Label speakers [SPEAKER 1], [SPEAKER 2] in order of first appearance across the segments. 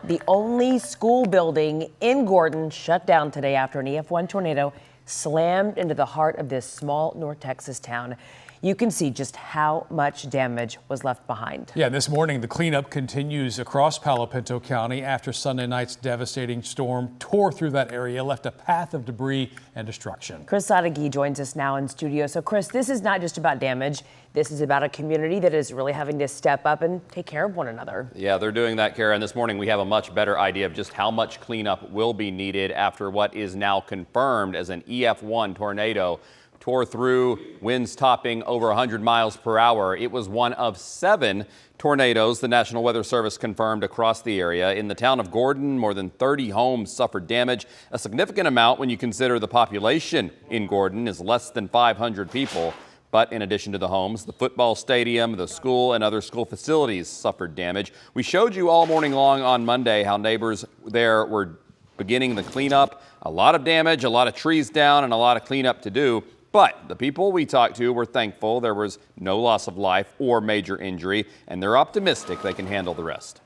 [SPEAKER 1] The only school building in Gordon shut down today after an EF1 tornado slammed into the heart of this small North Texas town. You can see just how much damage was left behind.
[SPEAKER 2] Yeah, this morning the cleanup continues across Palo Pinto County after Sunday night's devastating storm tore through that area, left a path of debris and destruction.
[SPEAKER 1] Chris Sadeghi joins us now in studio. So Chris, this is not just about damage. This is about a community that is really having to step up and take care of one another.
[SPEAKER 3] Yeah, they're doing that, Kara. And this morning we have a much better idea of just how much cleanup will be needed after what is now confirmed as an EF1 tornado tore through, winds topping over 100 miles per hour. It was one of 7 tornadoes the National Weather Service confirmed across the area. In the town of Gordon, more than 30 homes suffered damage, a significant amount when you consider the population in Gordon is less than 500 people. But in addition to the homes, the football stadium, the school, and other school facilities suffered damage. We showed you all morning long on Monday how neighbors there were beginning the cleanup. A lot of damage, a lot of trees down, and a lot of cleanup to do. But the people we talked to were thankful there was no loss of life or major injury, and they're optimistic they can handle the rest.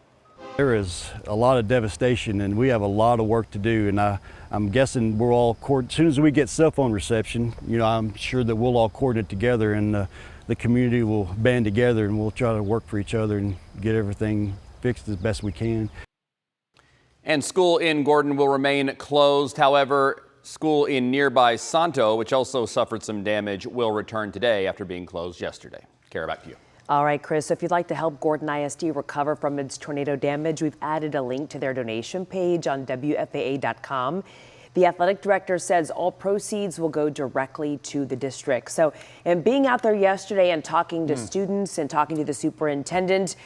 [SPEAKER 4] There is a lot of devastation, and we have a lot of work to do. And I'm guessing we're all as soon as we get cell phone reception, I'm sure that we'll all coordinate together, and the community will band together, and we'll try to work for each other and get everything fixed as best we can.
[SPEAKER 3] And school in Gordon will remain closed. However, school in nearby Santo, which also suffered some damage, will return today after being closed yesterday. Kara, back to you.
[SPEAKER 1] All right, Chris, so if you'd like to help Gordon ISD recover from its tornado damage, we've added a link to their donation page on WFAA.com. The athletic director says all proceeds will go directly to the district. So, and being out there yesterday and talking to students and talking to the superintendent,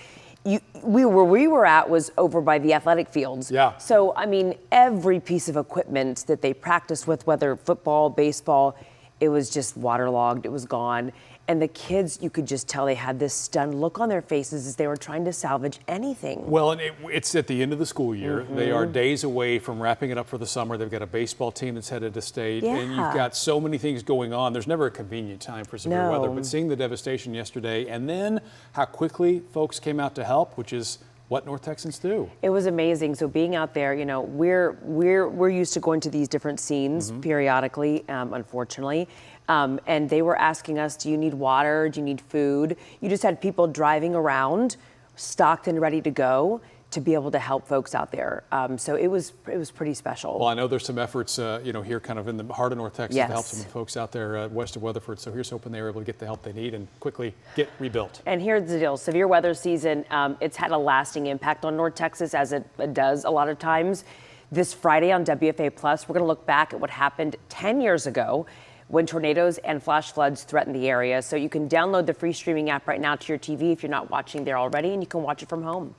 [SPEAKER 1] where we were at was over by the athletic fields.
[SPEAKER 2] Yeah.
[SPEAKER 1] So, I mean, every piece of equipment that they practiced with, whether football, baseball, it was just waterlogged, it was gone. And the kids, you could just tell they had this stunned look on their faces as they were trying to salvage anything.
[SPEAKER 2] Well, and it's at the end of the school year. They are days away from wrapping it up for the summer. They've got a baseball team that's headed to state.
[SPEAKER 1] Yeah.
[SPEAKER 2] And you've got so many things going on. There's never a convenient time for severe weather. But seeing the devastation yesterday and then how quickly folks came out to help, which is what North Texans do.
[SPEAKER 1] It was amazing. So being out there, we're used to going to these different scenes periodically, unfortunately. And they were asking us, do you need water? Do you need food? You just had people driving around, stocked and ready to go to be able to help folks out there. So it was pretty special.
[SPEAKER 2] Well, I know there's some efforts, here kind of in the heart of North Texas to help some folks out there west of Weatherford. So here's hoping they're able to get the help they need and quickly get rebuilt.
[SPEAKER 1] And here's the deal. Severe weather season, it's had a lasting impact on North Texas, as it does a lot of times. This Friday on WFA Plus, we're going to look back at what happened 10 years ago when tornadoes and flash floods threatened the area. So you can download the free streaming app right now to your TV if you're not watching there already, and you can watch it from home.